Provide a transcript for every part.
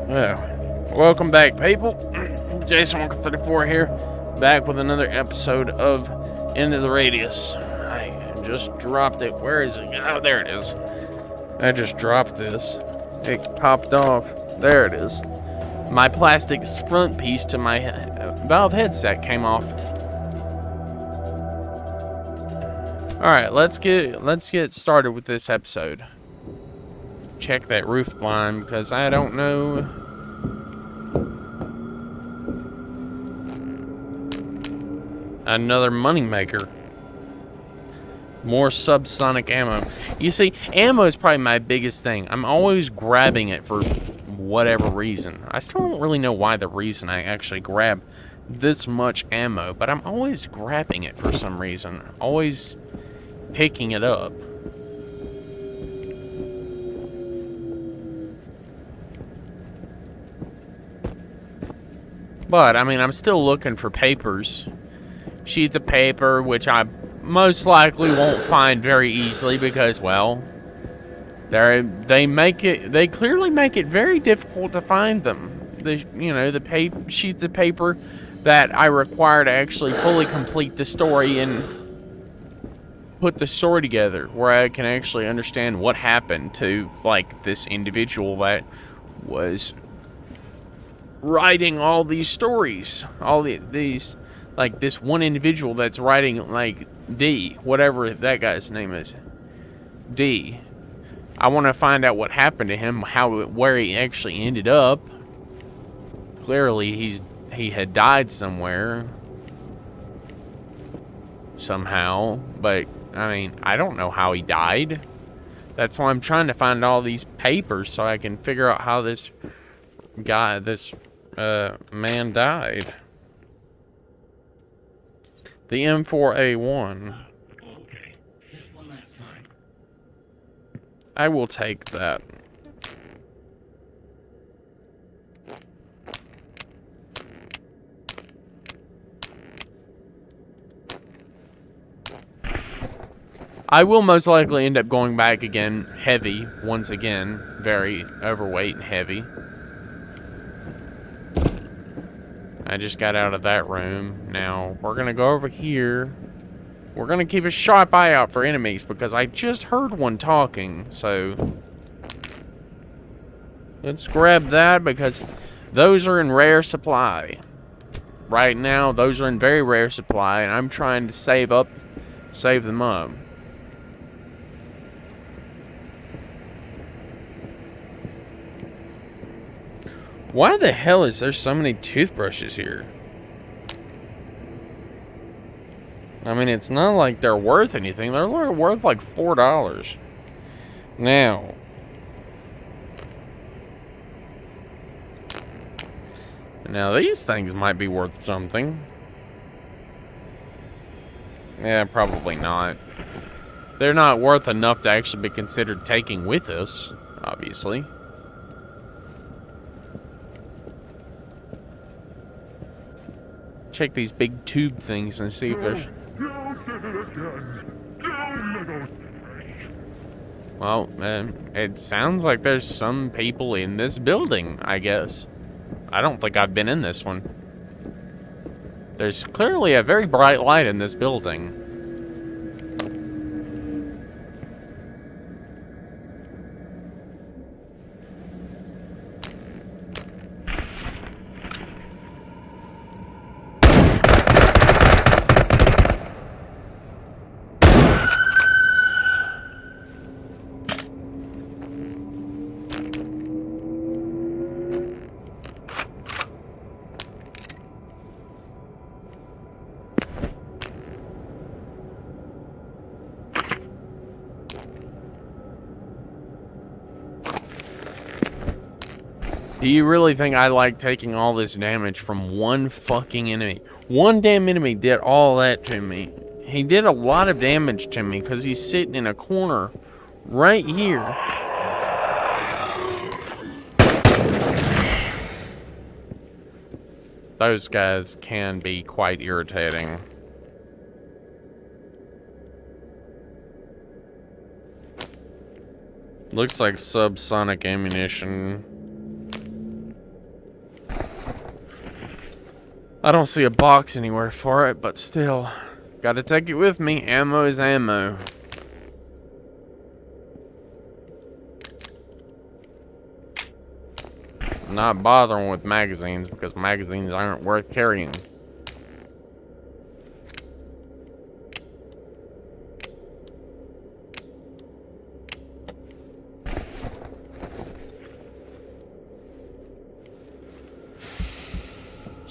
Welcome back, people. Jasonwalker34 here, back with another episode of Into the Radius. I just dropped it. Where is it? Oh, there it is. I just dropped this. It popped off. There it is. My plastic front piece to my Valve headset came off. All right, let's get started with this episode. Check that roof blind because I don't know. Another moneymaker. More subsonic ammo. You see, ammo is probably my biggest thing. I'm always grabbing it for whatever reason. I still don't really know why the reason I actually grab this much ammo, but I'm always grabbing it for some reason. Always picking it up. But, I mean, I'm still looking for papers. Sheets of paper, which I most likely won't find very easily because, well, they clearly make it very difficult to find them. The sheets of paper that I require to actually fully complete the story and put the story together, where I can actually understand what happened to, like, this individual that was writing all these stories, these like this one individual that's writing, like, D, whatever that guy's name is, D. I want to find out what happened to him, where he actually ended up. Clearly, he had died somewhere, somehow, but I mean, I don't know how he died. That's why I'm trying to find all these papers so I can figure out how this man died. The M4A1. Okay, just one last time. I will take that. I will most likely end up going back again, heavy, once again. Very overweight and heavy. I just got out of that room. Now, we're going to go over here. We're going to keep a sharp eye out for enemies because I just heard one talking. So, let's grab that because those are in rare supply. Right now, those are in very rare supply, and I'm trying to save them up. Why the hell is there so many toothbrushes here? I mean, it's not like they're worth anything. They're only worth like $4. Now, these things might be worth something. Yeah, probably not. They're not worth enough to actually be considered taking with us, obviously. Check these big tube things and see if there's... Well, it sounds like there's some people in this building, I guess. I don't think I've been in this one. There's clearly a very bright light in this building. Do you really think I like taking all this damage from one fucking enemy? One damn enemy did all that to me. He did a lot of damage to me because he's sitting in a corner right here. Those guys can be quite irritating. Looks like subsonic ammunition. I don't see a box anywhere for it, but still, gotta take it with me. Ammo is ammo. Not bothering with magazines because magazines aren't worth carrying.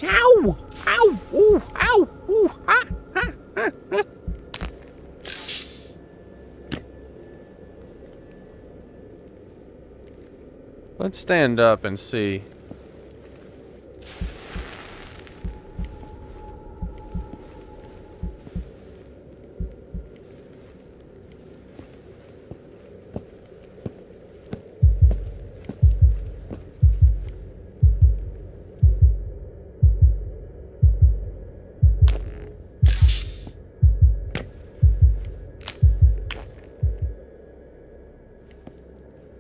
Ow! Ow! Ooh! Ow! Ooh! Ah! Ah! Ah! Ah! Let's stand up and see.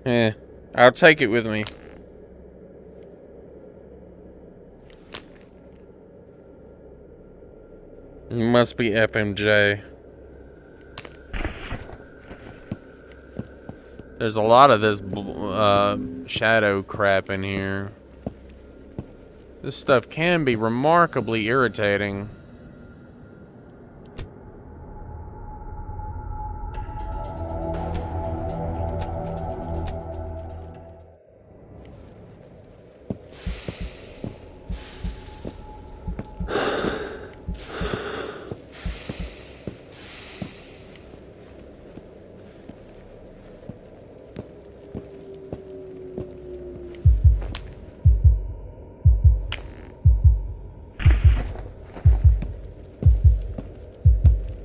Yeah, I'll take it with me. It must be FMJ. There's a lot of this shadow crap in here. This stuff can be remarkably irritating.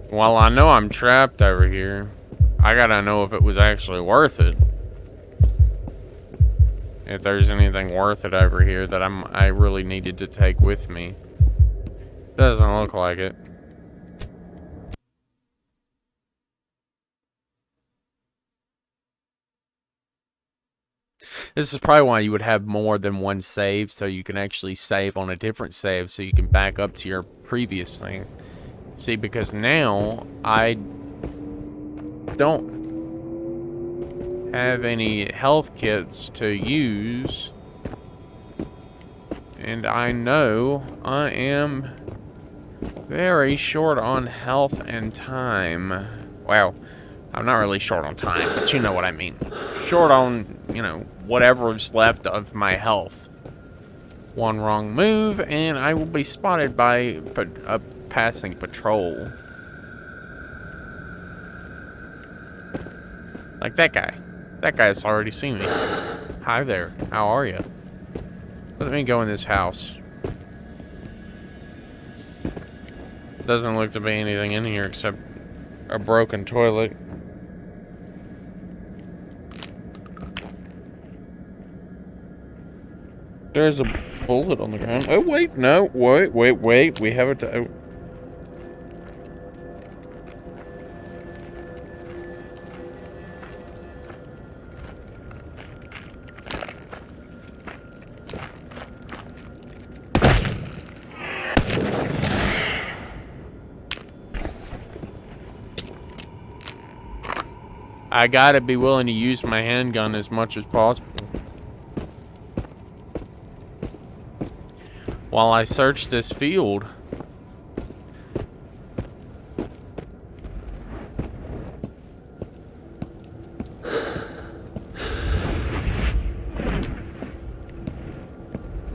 While I know I'm trapped over here, I gotta know if it was actually worth it. If there's anything worth it over here that I really needed to take with me. Doesn't look like it. This is probably why you would have more than one save, so you can actually save on a different save so you can back up to your previous thing. See, because now I don't have any health kits to use, and I know I am very short on health and time. Well, I'm not really short on time, but you know what I mean. Short on, you know, whatever's left of my health. One wrong move, and I will be spotted by a passing patrol. Like that guy. That guy's already seen me. Hi there. How are you? Let me go in this house. Doesn't look to be anything in here except a broken toilet. There's a bullet on the ground. Oh, wait, no. Wait. We have it. Oh. I gotta be willing to use my handgun as much as possible. While I search this field.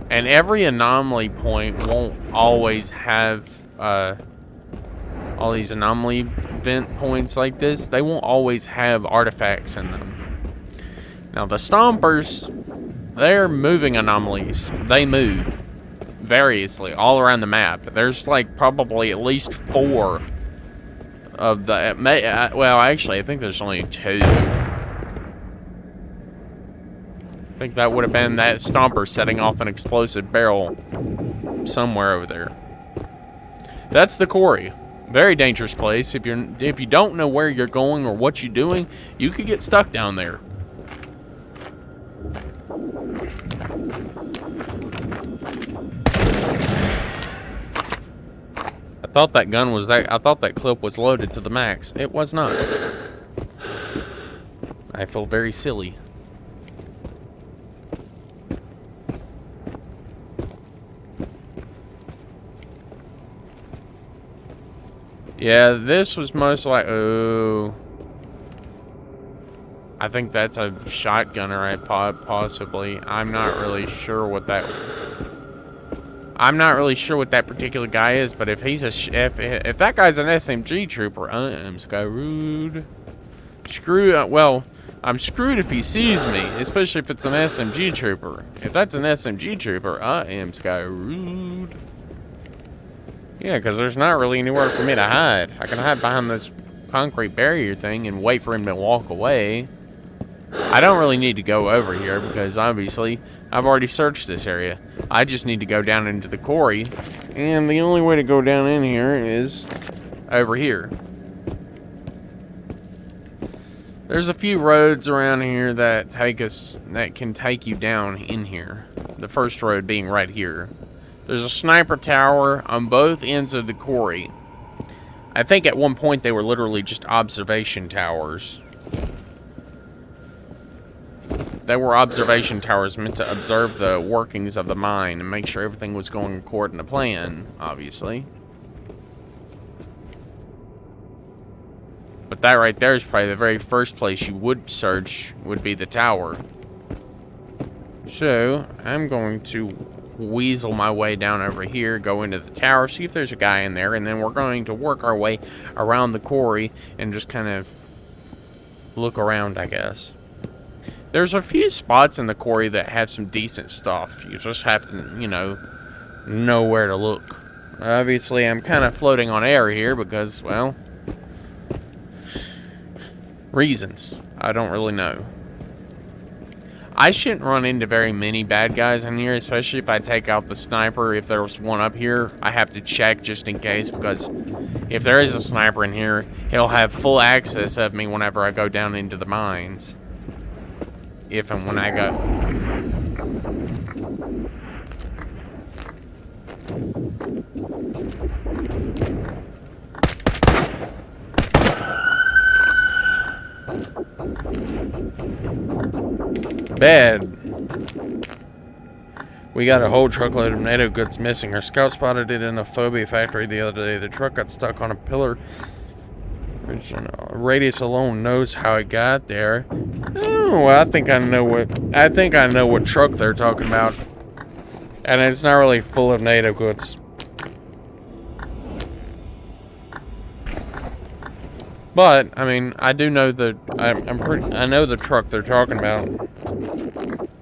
And every anomaly point won't always have all these anomaly vent points like this. They won't always have artifacts in them. Now the stompers, they're moving anomalies. They move variously all around the map. There's like probably at least 4 of the, well, actually I think there's only 2. I think that would have been that stomper setting off an explosive barrel somewhere over there. That's the quarry. Very dangerous place. If you don't know where you're going or what you're doing, you could get stuck down there. thought that gun was that. I thought that clip was loaded to the max. It was not. I feel very silly. Yeah, this was most like. Oh. I think that's a shotgunner, possibly. I'm not really sure what that. I'm not really sure what that particular guy is, but if he's a if that guy's an SMG trooper, I'm screwed. Well, I'm screwed if he sees me, especially if it's an SMG trooper. If that's an SMG trooper, I am screwed. Yeah, because there's not really anywhere for me to hide. I can hide behind this concrete barrier thing and wait for him to walk away. I don't really need to go over here because obviously I've already searched this area. I just need to go down into the quarry, and the only way to go down in here is over here. There's a few roads around here that can take you down in here. The first road being right here. There's a sniper tower on both ends of the quarry. I think at one point they were literally just observation towers. They were observation towers meant to observe the workings of the mine and make sure everything was going according to plan, obviously. But that right there is probably the very first place you would search, would be the tower. So, I'm going to weasel my way down over here, go into the tower, see if there's a guy in there, and then we're going to work our way around the quarry and just kind of look around, I guess. There's a few spots in the quarry that have some decent stuff. You just have to, you know where to look. Obviously, I'm kind of floating on air here because, well, reasons. I don't really know. I shouldn't run into very many bad guys in here, especially if I take out the sniper. If there's one up here, I have to check just in case, because if there is a sniper in here, he'll have full access of me whenever I go down into the mines. If and when I go. Bad. We got a whole truckload of NATO goods missing. Our scout spotted it in a phobia factory the other day. The truck got stuck on a pillar. Radius alone knows how it got there. Oh, I think I know what truck they're talking about. And it's not really full of NATO goods. But I mean, I do know I know the truck they're talking about.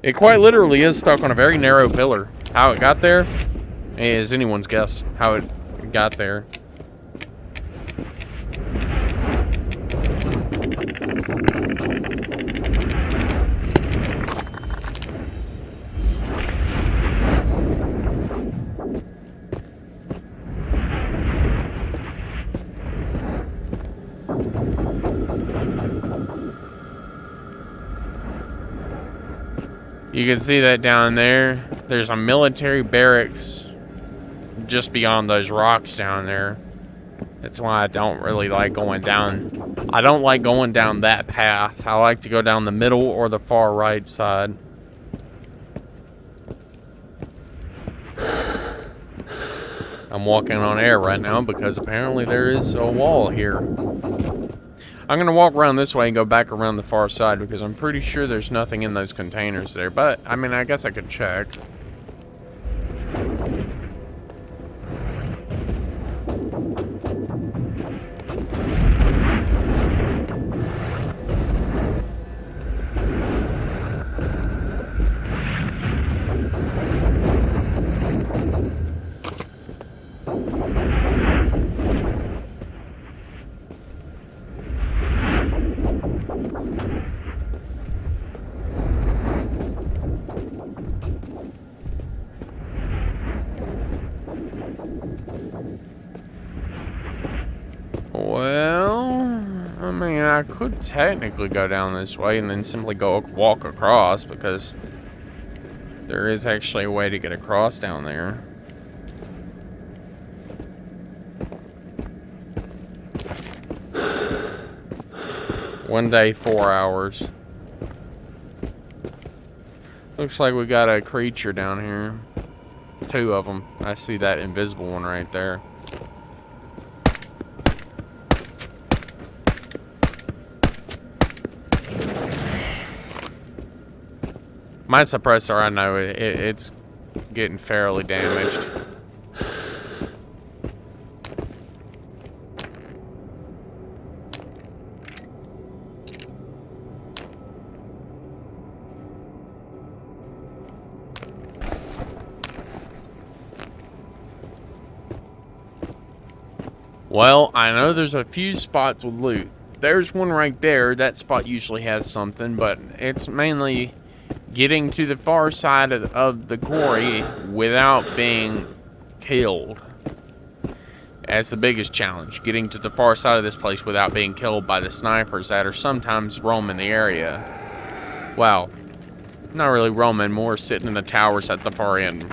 It quite literally is stuck on a very narrow pillar. How it got there is anyone's guess. How it got there. You can see that down there. There's a military barracks just beyond those rocks down there. That's why I don't really like going down. I don't like going down that path. I like to go down the middle or the far right side. I'm walking on air right now because apparently there is a wall here. I'm going to walk around this way and go back around the far side because I'm pretty sure there's nothing in those containers there. But, I mean, I guess I could check. I could technically go down this way and then simply walk across because there is actually a way to get across down there. 1 day, 4 hours. Looks like we got a creature down here. 2 of them. I see that invisible one right there. My suppressor, I know it's getting fairly damaged. Well, I know there's a few spots with loot. There's one right there. That spot usually has something, but it's mainly getting to the far side of the quarry without being killed. That's the biggest challenge. Getting to the far side of this place without being killed by the snipers that are sometimes roaming the area. Well, not really roaming, more sitting in the towers at the far end.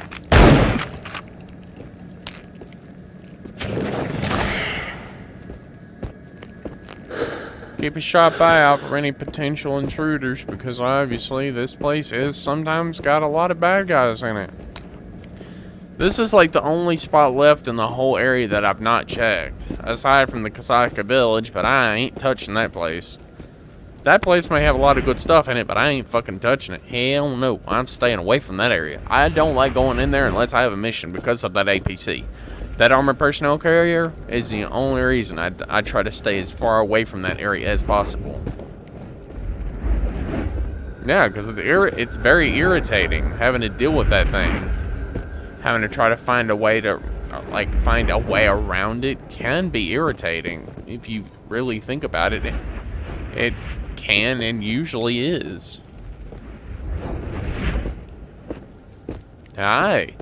Keep a sharp eye out for any potential intruders, because obviously this place is sometimes got a lot of bad guys in it. This is like the only spot left in the whole area that I've not checked, aside from the Kasaka village, but I ain't touching that place. That place may have a lot of good stuff in it, but I ain't fucking touching it. Hell no, I'm staying away from that area. I don't like going in there unless I have a mission because of that APC. That armored personnel carrier is the only reason I try to stay as far away from that area as possible. Yeah, because it's very irritating having to deal with that thing. Having to try to find a way to, find a way around it can be irritating. If you really think about it, it can and usually is. Hi.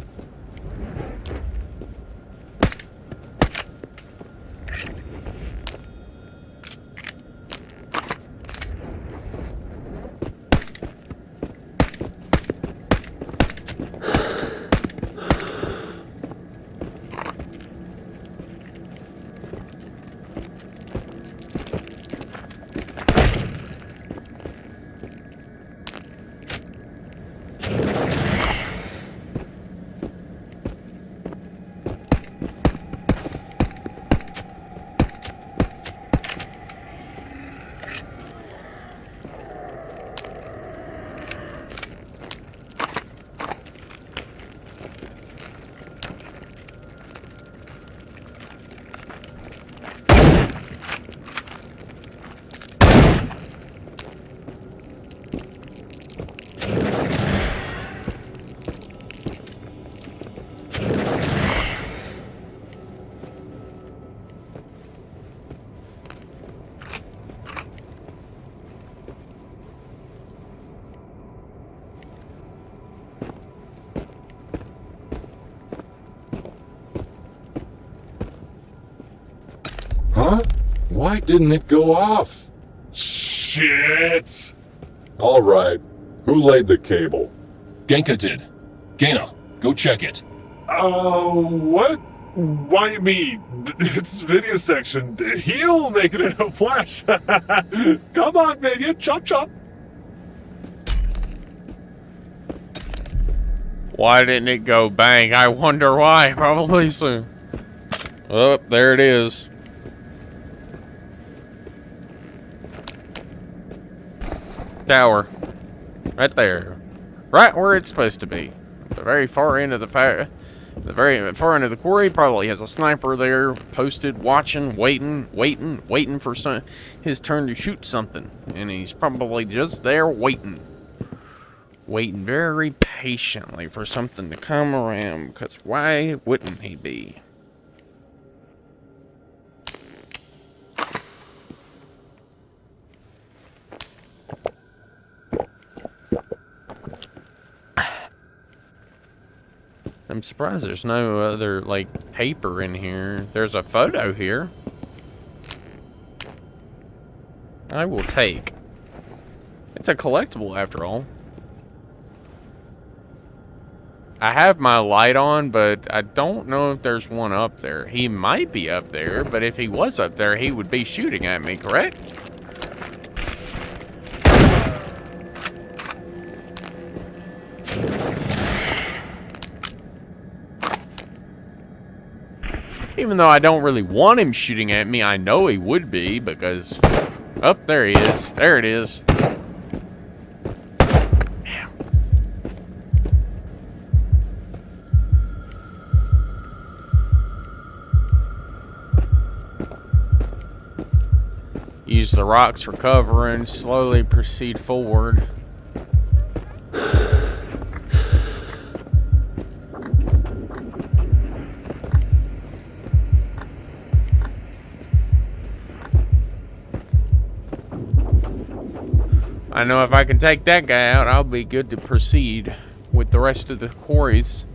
Huh? Why didn't it go off? Shit! Alright. Who laid the cable? Genka did. Gaina, go check it. What? Why me? It's video section. He'll make it in a flash. Come on, baby. Chop, chop. Why didn't it go bang? I wonder why. Probably soon. Oh, there it is. Tower. Right there. Right where it's supposed to be. At the very far end of the very far end of the quarry. Probably has a sniper there posted, watching, waiting for his turn to shoot something. And he's probably just there waiting very patiently for something to come around, because why wouldn't he be? I'm surprised there's no other, paper in here. There's a photo here. I will take. It's a collectible after all. I have my light on, but I don't know if there's one up there. He might be up there, but if he was up there, he would be shooting at me, correct? Even though I don't really want him shooting at me, I know he would be because... Oh, there he is. There it is. Use the rocks for cover and slowly proceed forward. I know if I can take that guy out, I'll be good to proceed with the rest of the quarries.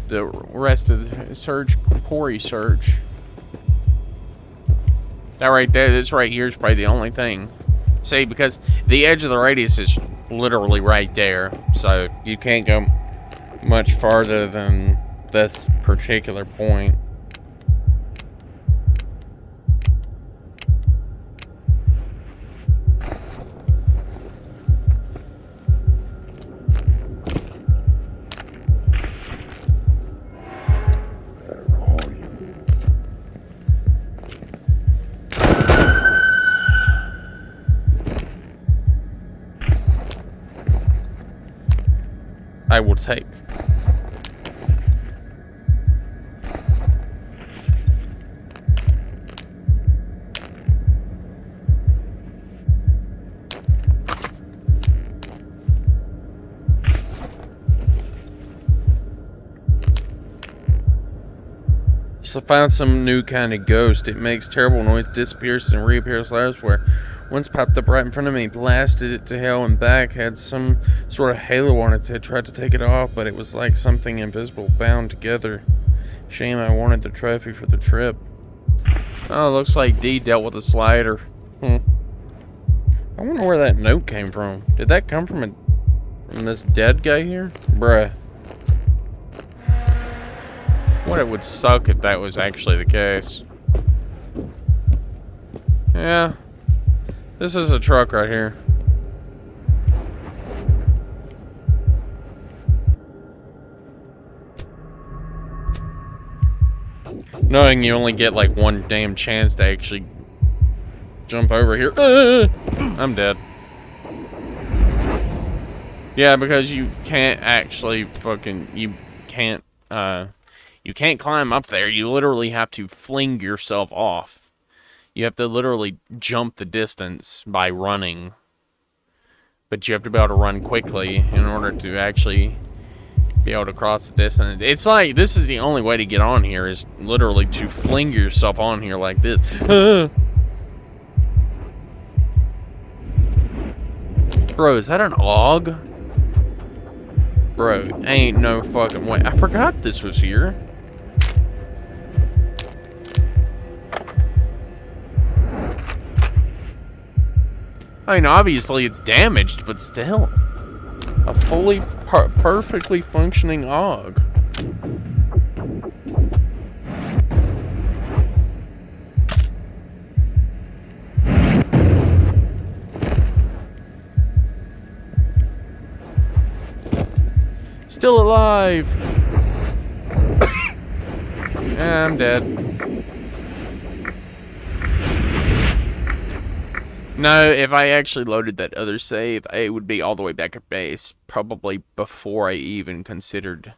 The rest of the quarry search. That right there, this right here is probably the only thing. See, because the edge of the radius is literally right there. So you can't go much farther than this particular point. I will take. So I found some new kind of ghost. It makes terrible noise, disappears and reappears elsewhere. Once popped up right in front of me, blasted it to hell and back, had some sort of halo on its head, tried to take it off, but it was like something invisible bound together. Shame, I wanted the trophy for the trip. Oh, looks like D dealt with a slider. I wonder where that note came from. Did that come from this dead guy here? Bruh. What it would suck if that was actually the case. Yeah. This is a truck right here. Knowing you only get like one damn chance to actually jump over here. I'm dead. Yeah, because you can't actually fucking, you can't climb up there. You literally have to fling yourself off. You have to literally jump the distance by running. But you have to be able to run quickly in order to actually be able to cross the distance. It's like, this is the only way to get on here, is literally to fling yourself on here like this. Bro, is that an AUG? Bro, ain't no fucking way. I forgot this was here. I mean, obviously it's damaged, but still. A fully, perfectly functioning AUG. Still alive. I'm dead. No, if I actually loaded that other save, it would be all the way back at base. Probably before I even considered.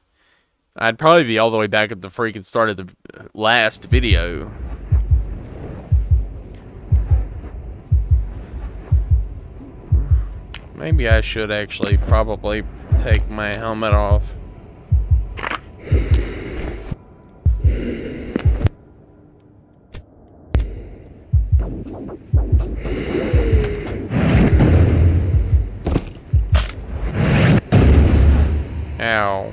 I'd probably be all the way back at the freaking start of the last video. Maybe I should actually probably take my helmet off. Ow.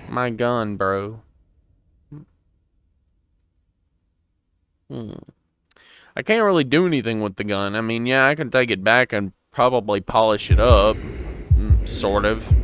My gun, bro. I can't really do anything with the gun. I mean, yeah, I can take it back and probably polish it up. Sort of.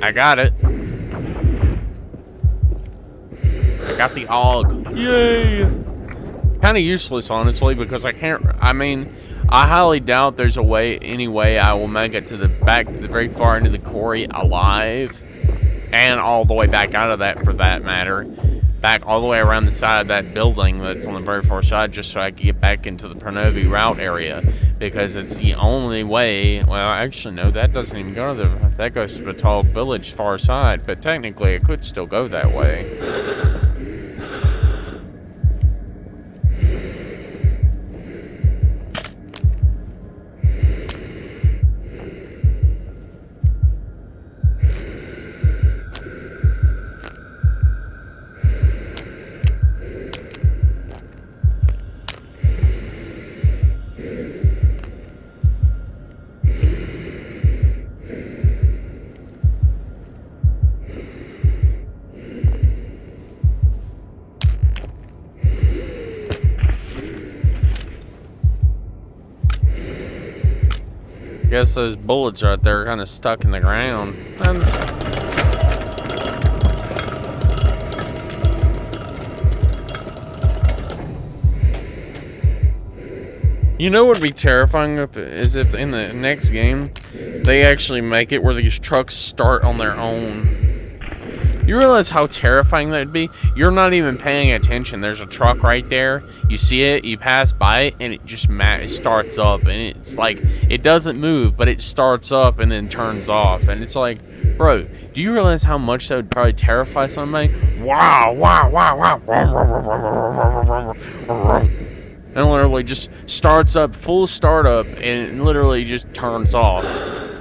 I got it. I got the AUG. Yay! Kind of useless, honestly, because I can't. I mean, I highly doubt there's a way, any way I will make it to the very far into the quarry alive, and all the way back out of that, for that matter, back all the way around the side of that building that's on the very far side, just so I can get back into the Pernovi route area, because it's the only way. Well, actually, no, that doesn't even go to the. That goes to Batal Village far side, but technically, it could still go that way. Guess those bullets right there are kind of stuck in the ground. And you know what would be terrifying is if in the next game they actually make it where these trucks start on their own. You realize how terrifying that would be? You're not even paying attention. There's a truck right there. You see it, you pass by it, and it just it starts up. And it's like, it doesn't move, but it starts up and then turns off. And it's like, bro, do you realize how much that would probably terrify somebody? Wow, wow, wow, wow. And literally just starts up, full startup, and it literally just turns off.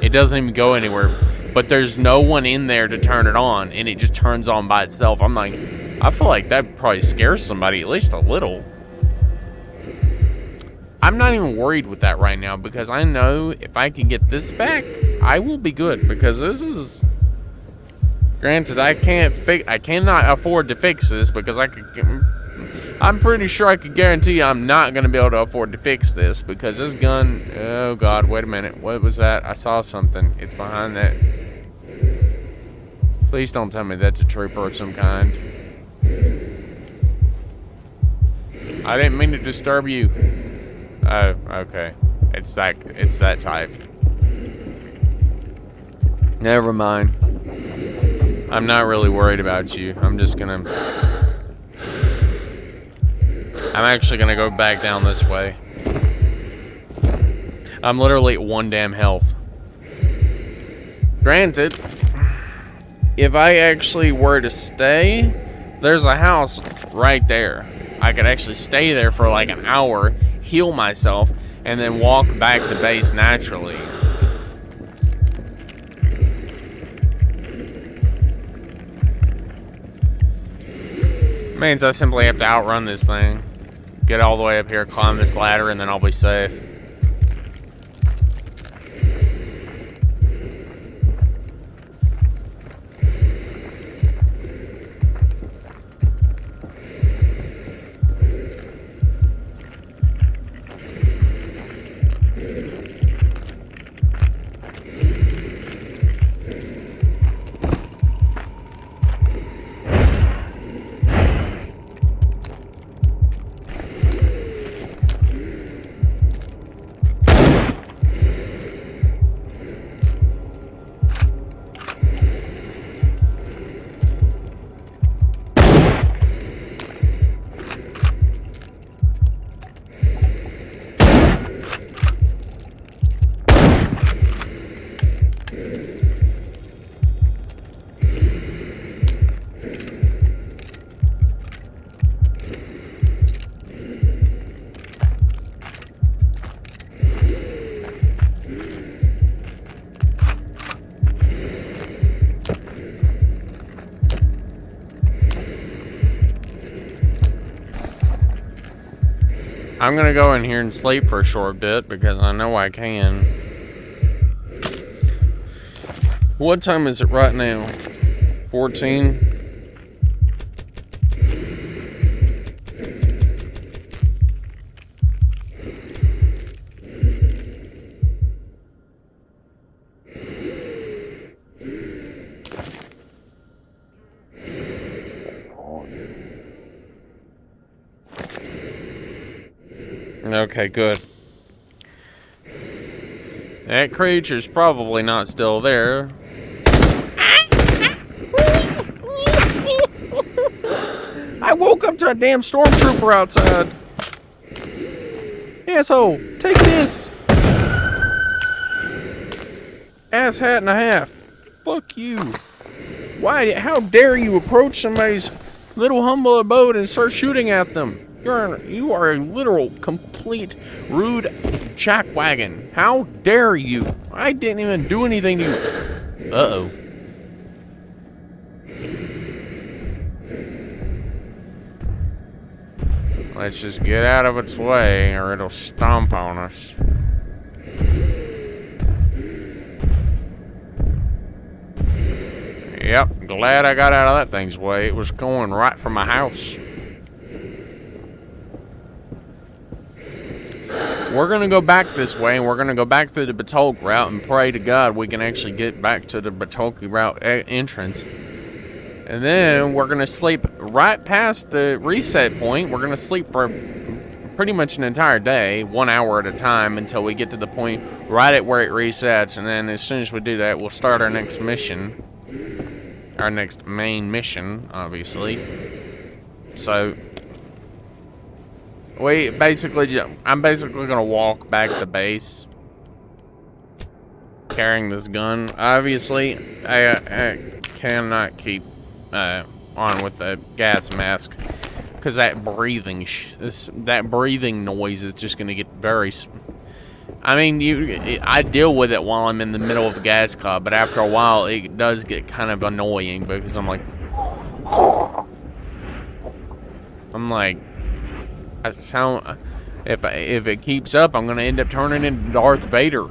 It doesn't even go anywhere. But there's no one in there to turn it on, and it just turns on by itself. I'm like, I feel like that probably scares somebody at least a little. I'm not even worried with that right now, because I know if I can get this back, I will be good, because this is... Granted, I cannot afford to fix this, because I'm pretty sure I could guarantee you I'm not going to be able to afford to fix this, because this gun... Oh, God, wait a minute. What was that? I saw something. It's behind that... Please don't tell me that's a trooper of some kind. I didn't mean to disturb you. Oh, okay. It's that type. Never mind. I'm not really worried about you. I'm actually gonna go back down this way. I'm literally at 1 damn health. Granted, if I actually were to stay, there's a house right there. I could actually stay there for like an hour, heal myself, and then walk back to base naturally. Means I simply have to outrun this thing. Get all the way up here, climb this ladder, and then I'll be safe. I'm gonna go in here and sleep for a short bit because I know I can. What time is it right now? 14? Okay, good. That creature's probably not still there. I woke up to a damn stormtrooper outside. Asshole, take this. Ass hat and a half. Fuck you. Why? How dare you approach somebody's little humble abode and start shooting at them? You are a literal, complete, rude jackwagon. How dare you? I didn't even do anything to you. Uh-oh. Let's just get out of its way, or it'll stomp on us. Yep, glad I got out of that thing's way. It was going right for my house. We're gonna go back this way, and we're gonna go back through the Batolk route and pray to God we can actually get back to the Batolk route entrance. And then we're gonna sleep right past the reset point. We're gonna sleep for pretty much an entire day, 1 hour at a time, until we get to the point right at where it resets. And then as soon as we do that, we'll start our next mission. Our next main mission, obviously. So I'm basically gonna walk back to base carrying this gun. Obviously, I cannot keep on with the gas mask because that breathing noise is just gonna get very. I mean, I deal with it while I'm in the middle of a gas car, but after a while, it does get kind of annoying because I'm like, I sound. If it keeps up, I'm gonna end up turning into Darth Vader.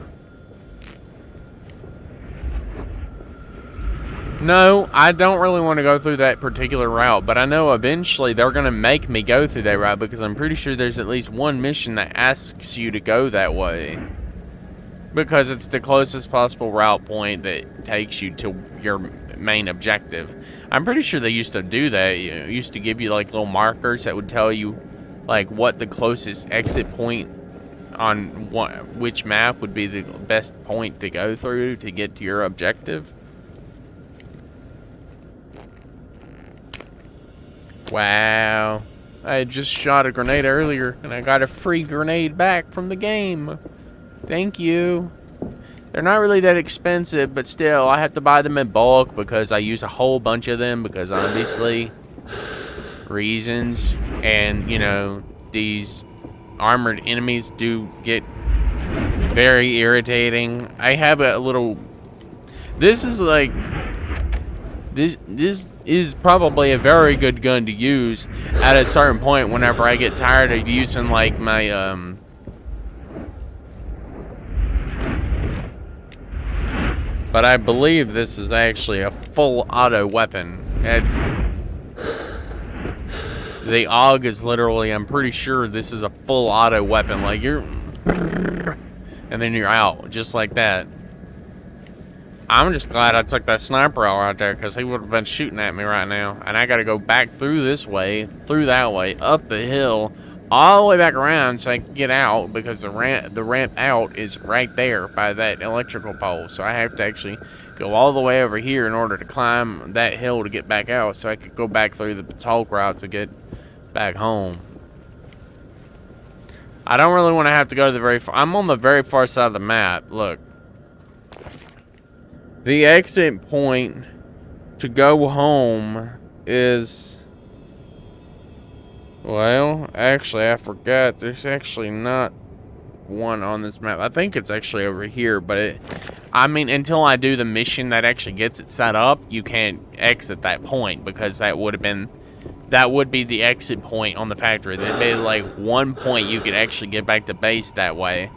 No, I don't really want to go through that particular route, but I know eventually they're going to make me go through that route because I'm pretty sure there's at least one mission that asks you to go that way. Because it's the closest possible route point that takes you to your main objective. I'm pretty sure they used to do that. It used to give you like little markers that would tell you like what the closest exit point on which map would be the best point to go through to get to your objective. Wow, I just shot a grenade earlier, and I got a free grenade back from the game. Thank you. They're not really that expensive, but still, I have to buy them in bulk because I use a whole bunch of them because obviously reasons. And, you know, these armored enemies do get very irritating. I have a little... This is like... This is probably a very good gun to use at a certain point whenever I get tired of using like my but I believe this is actually a full auto weapon. It's the AUG is literally, I'm pretty sure this is a full auto weapon. Like you're and then you're out just like that. I'm just glad I took that sniper out right there because he would have been shooting at me right now. And I got to go back through this way, through that way, up the hill, all the way back around so I can get out because the ramp out is right there by that electrical pole. So I have to actually go all the way over here in order to climb that hill to get back out so I could go back through the Batolk route to get back home. I don't really want to have to go to the very far... I'm on the very far side of the map. Look. The exit point to go home is... Well, actually, I forgot. There's actually not one on this map. I think it's actually over here, but I mean, until I do the mission that actually gets it set up, you can't exit that point because that would be the exit point on the factory. There'd be like one point you could actually get back to base that way.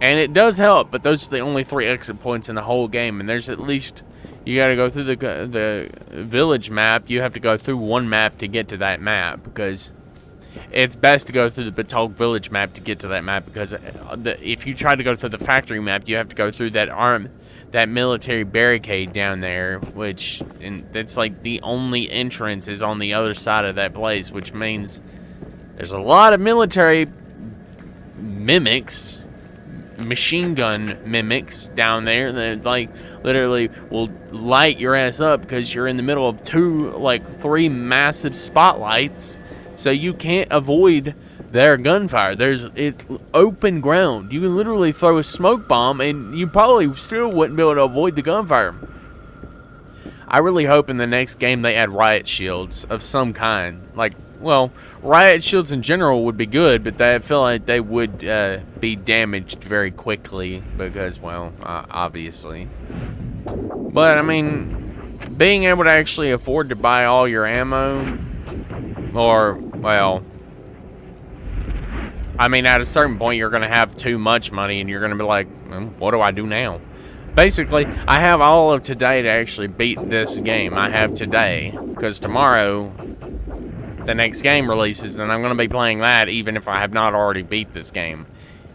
And it does help, but those are the only 3 exit points in the whole game. And there's at least, you got to go through the village map. You have to go through one map to get to that map. Because it's best to go through the Batolk village map to get to that map. Because if you try to go through the factory map, you have to go through that military barricade down there. And that's like the only entrance is on the other side of that place. Which means there's a lot of military mimics, machine gun mimics down there that like literally will light your ass up because you're in the middle of three massive spotlights, so you can't avoid their gunfire. It's open ground. You can literally throw a smoke bomb and you probably still wouldn't be able to avoid the gunfire. I really hope in the next game they add riot shields of some kind. Like, well, riot shields in general would be good, but I feel like they would be damaged very quickly because, well, obviously. But, I mean, being able to actually afford to buy all your ammo, or, well, I mean, at a certain point, you're going to have too much money, and you're going to be like, what do I do now? Basically, I have all of today to actually beat this game. I have today, because tomorrow, the next game releases, and I'm going to be playing that even if I have not already beat this game.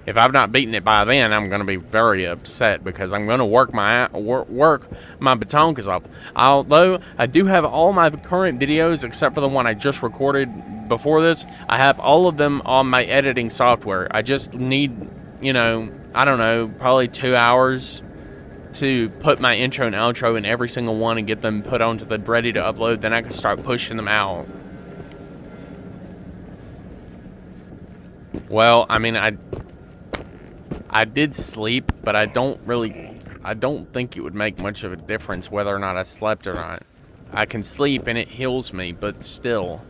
If I've not beaten it by then, I'm going to be very upset because I'm going to work my batonkas off. Although I do have all my current videos except for the one I just recorded before this, I have all of them on my editing software. I just need, you know, I don't know, probably 2 hours to put my intro and outro in every single one and get them put onto the ready to upload. Then I can start pushing them out. Well, I mean, I did sleep, but I don't think it would make much of a difference whether or not I slept or not. I can sleep and it heals me, but still.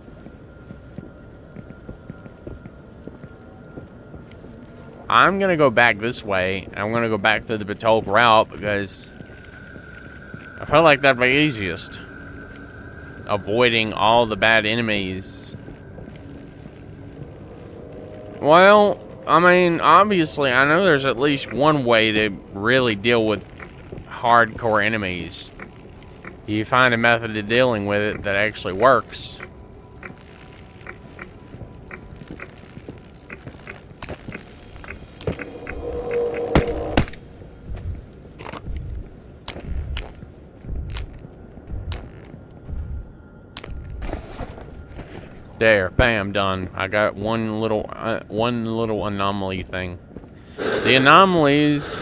I'm gonna go back this way. I'm gonna go back through the Batolk route because I feel like that'd be easiest. Avoiding all the bad enemies. Well, I mean, obviously, I know there's at least one way to really deal with hardcore enemies. You find a method of dealing with it that actually works. There, bam, done. I got one little anomaly thing. The anomalies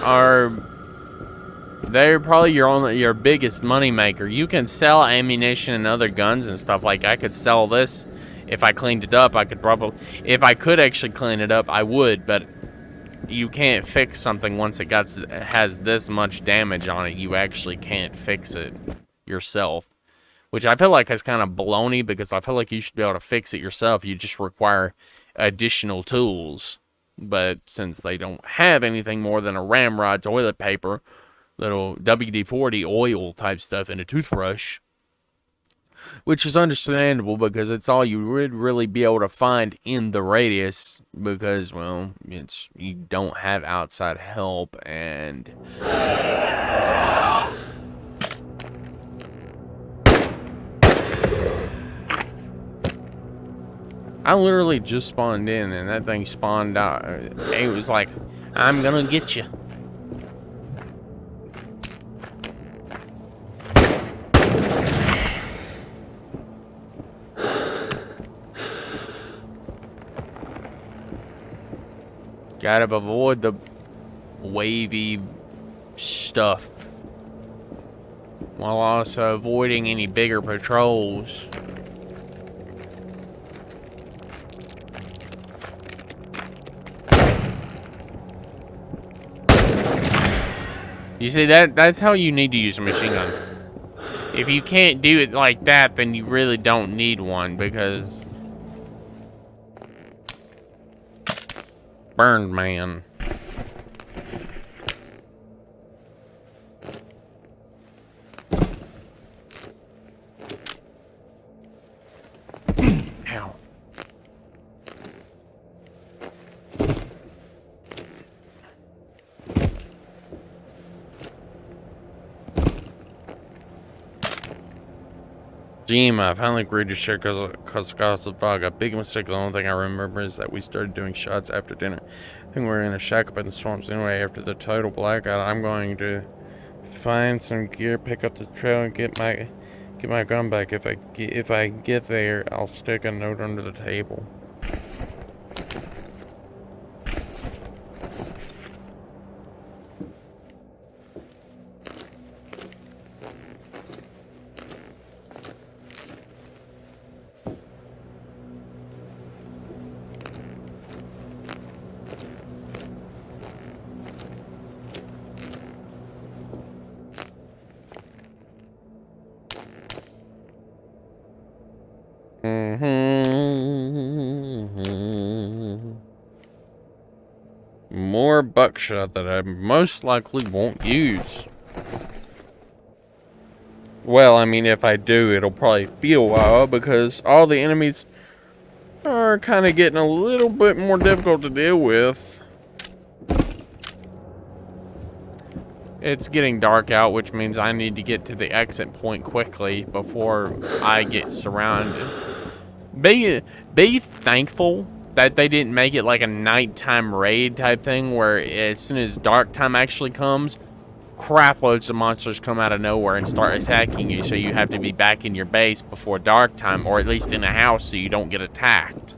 they're probably your biggest money maker. You can sell ammunition and other guns and stuff. Like I could sell this if I cleaned it up. If I could actually clean it up, I would. But you can't fix something once it has this much damage on it. You actually can't fix it yourself. Which I feel like is kind of baloney because I feel like you should be able to fix it yourself. You just require additional tools. But since they don't have anything more than a ramrod, toilet paper, little WD-40 oil type stuff, and a toothbrush, which is understandable because it's all you would really be able to find in the radius because, well, you don't have outside help and... I literally just spawned in and that thing spawned out. It was like, I'm gonna get you. Gotta avoid the wavy stuff while also avoiding any bigger patrols. You see, that's how you need to use a machine gun. If you can't do it like that, then you really don't need one because... Burned man. Ow. Jim, I finally agreed to share because of the fog. A big mistake. The only thing I remember is that we started doing shots after dinner. I think we were in a shack up in the swamps. Anyway, after the total blackout, I'm going to find some gear, pick up the trail, and get my gun back. If I get there, I'll stick a note under the table. More buckshot that I most likely won't use. Well, I mean, if I do, it'll probably be a while because all the enemies are kind of getting a little bit more difficult to deal with. It's getting dark out, which means I need to get to the exit point quickly before I get surrounded. Be thankful that they didn't make it like a nighttime raid type thing where as soon as dark time actually comes, crap loads of monsters come out of nowhere and start attacking you, so you have to be back in your base before dark time, or at least in a house so you don't get attacked.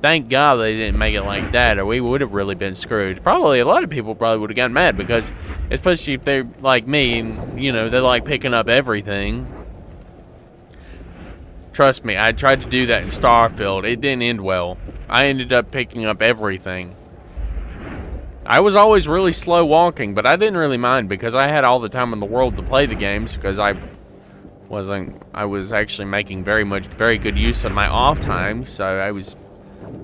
Thank God they didn't make it like that, or we would have really been screwed. Probably a lot of people probably would have gotten mad because, especially if they're like me and, you know, they like picking up everything. Trust me, I tried to do that in Starfield. It didn't end well. I ended up picking up everything. I was always really slow walking, but I didn't really mind because I had all the time in the world to play the games because I was actually making very good use of my off time, so I was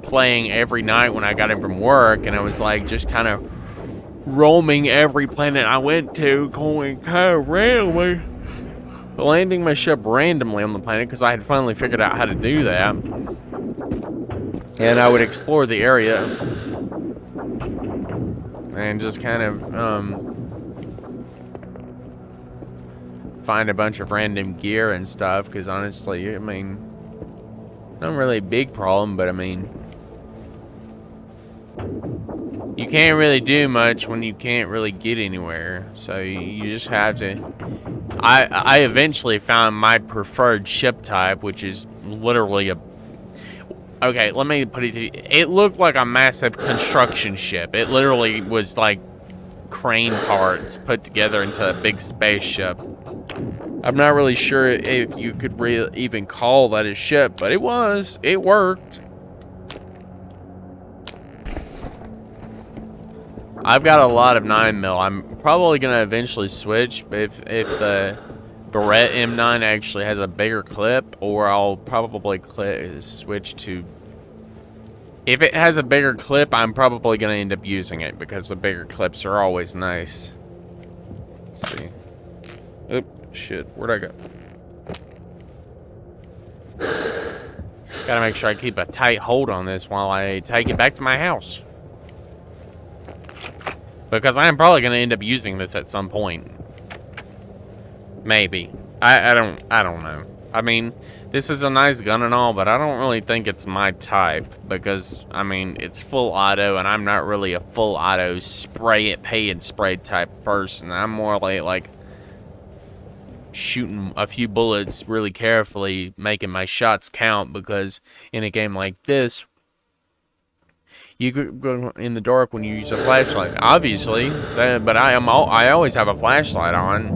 playing every night when I got in from work, and I was like just kind of roaming every planet I went to, going kind of randomly, landing my ship randomly on the planet because I had finally figured out how to do that. And I would explore the area and just kind of find a bunch of random gear and stuff, because honestly, I mean, not really a big problem, but I mean, you can't really do much when you can't really get anywhere, so you just have to. I eventually found my preferred ship type, which is literally a. Okay, let me put it to you. It looked like a massive construction ship. It literally was like crane parts put together into a big spaceship. I'm not really sure if you could even call that a ship, but it was. It worked. I've got a lot of 9mm. I'm probably gonna eventually switch if the Beretta M9 actually has a bigger clip, or I'll probably switch to. If it has a bigger clip, I'm probably gonna end up using it because the bigger clips are always nice. Let's see. Oop, shit. Where'd I go? Gotta make sure I keep a tight hold on this while I take it back to my house. Because I am probably going to end up using this at some point. Maybe. I don't know. I mean, this is a nice gun and all, but I don't really think it's my type. Because, I mean, it's full auto, and I'm not really a full auto spray it, pay and spray type person. I'm more like shooting a few bullets really carefully, making my shots count, because in a game like this, you could go in the dark when you use a flashlight, obviously, but I always have a flashlight on,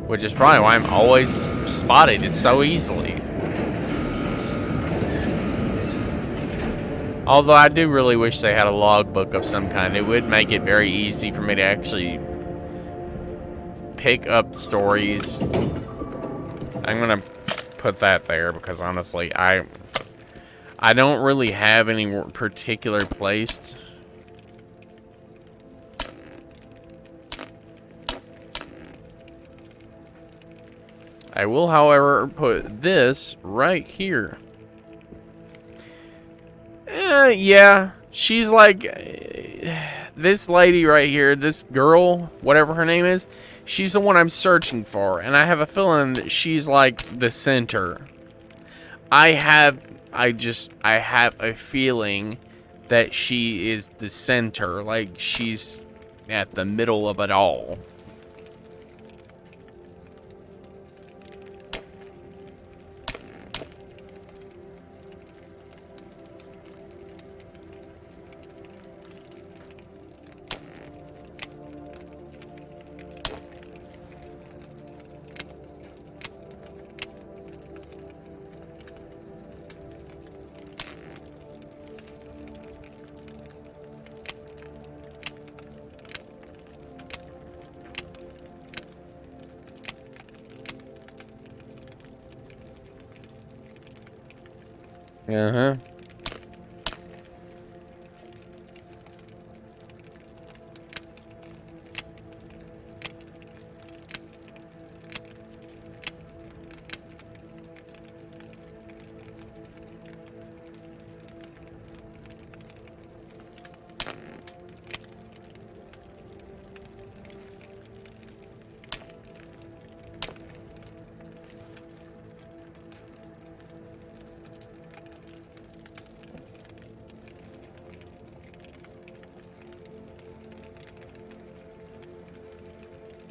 which is probably why I'm always spotted so easily. Although I do really wish they had a logbook of some kind. It would make it very easy for me to actually pick up stories. I'm gonna put that there because honestly, I don't really have any particular place. I will, however, put this right here. Yeah, she's like this lady right here, this girl, whatever her name is, she's the one I'm searching for, and I have a feeling that she's like the center. I have a feeling that she is the center, like she's at the middle of it all. Uh-huh.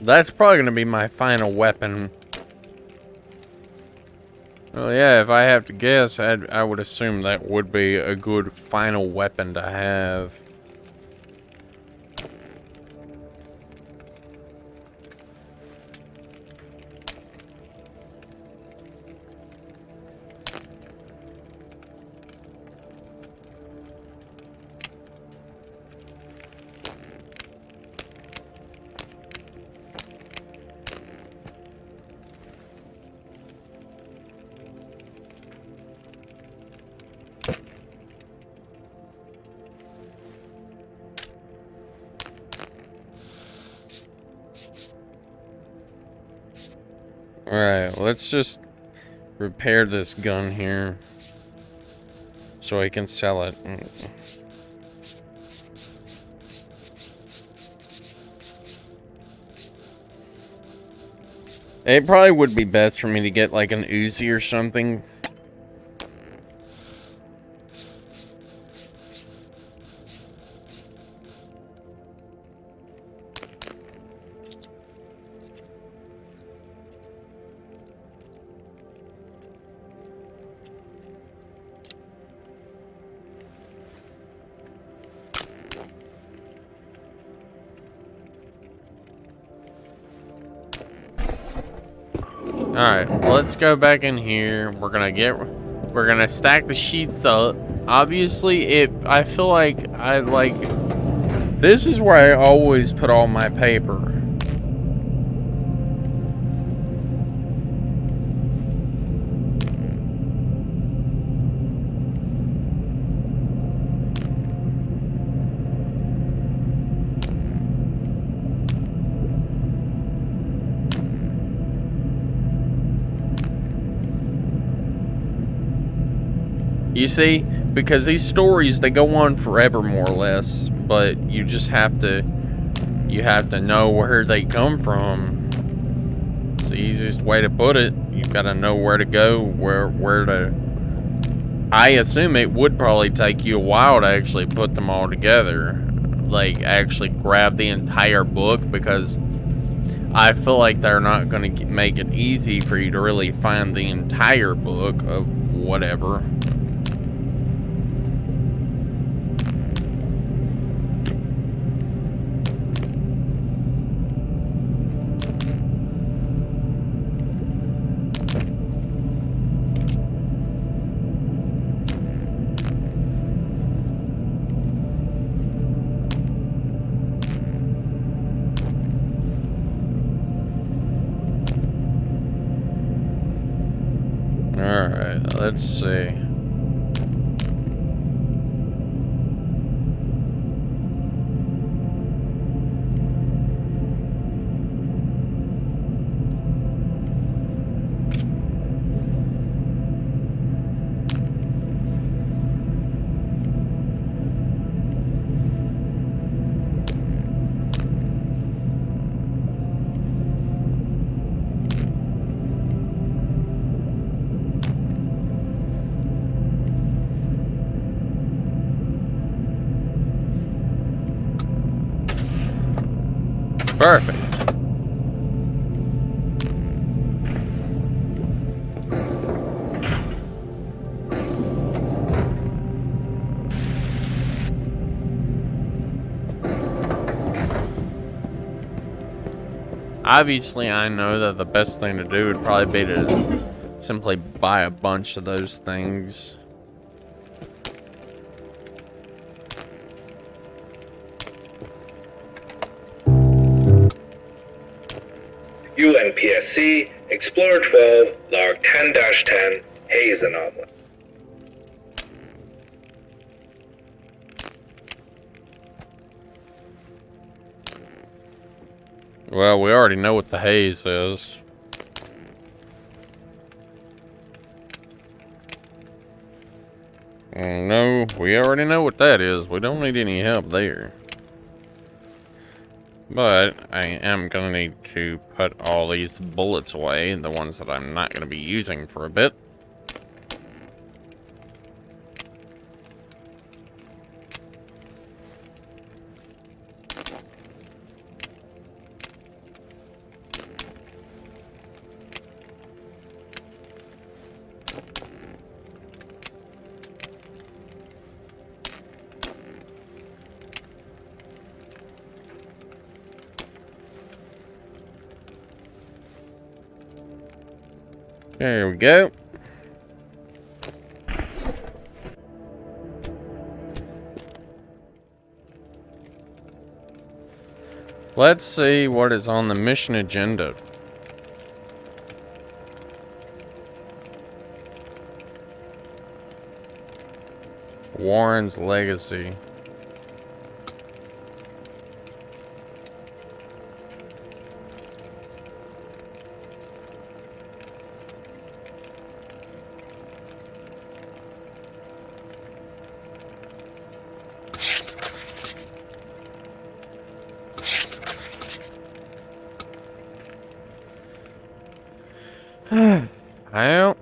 That's probably going to be my final weapon. Well, yeah, if I have to guess, I would assume that would be a good final weapon to have. Alright, let's just repair this gun here so I can sell it. It probably would be best for me to get like an Uzi or something. Alright, let's go back in here. We're gonna stack the sheets up. Obviously, I feel like this is where I always put all my paper. You see, because these stories, they go on forever more or less, but you just have to know where they come from. It's the easiest way to put it. You've got to know where to go, where to. I assume it would probably take you a while to actually put them all together, like actually grab the entire book, because I feel like they're not going to make it easy for you to really find the entire book of whatever. Alright, let's see. Perfect. Obviously, I know that the best thing to do would probably be to simply buy a bunch of those things. UNPSC, Explorer 12, Log 10-10, Haze Anomaly. Well, we already know what the haze is. No, we already know what that is. We don't need any help there. But I am gonna need to put all these bullets away, the ones that I'm not gonna be using for a bit. There we go. Let's see what is on the mission agenda. Warren's legacy. I don't.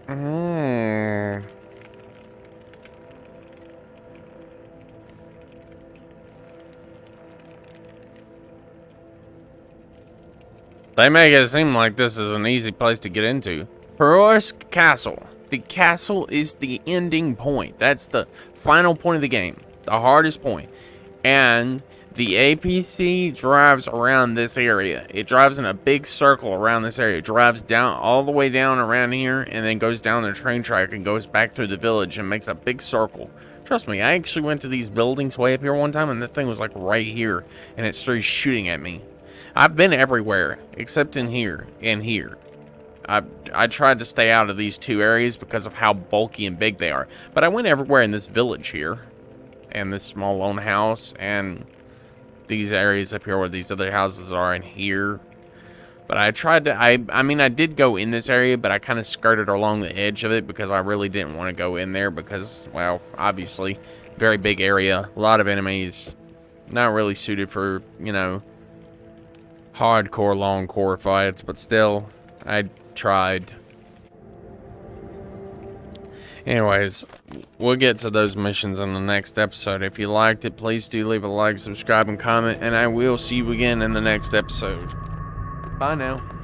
They make it seem like this is an easy place to get into. Perosk Castle. The castle is the ending point. That's the final point of the game. The hardest point. And the APC drives around this area. It drives in a big circle around this area. It drives down all the way down around here and then goes down the train track and goes back through the village and makes a big circle. Trust me, I actually went to these buildings way up here one time and the thing was like right here and it started shooting at me. I've been everywhere except in here and here. I tried to stay out of these two areas because of how bulky and big they are. But I went everywhere in this village here. And this small lone house. And these areas up here where these other houses are in here. But I tried to... I mean, I did go in this area. But I kind of skirted along the edge of it. Because I really didn't want to go in there. Because, well, obviously, very big area. A lot of enemies. Not really suited for, you know... hardcore, long core fights, but still, I tried. Anyways, we'll get to those missions in the next episode. If you liked it, please do leave a like, subscribe, and comment, and I will see you again in the next episode. Bye now.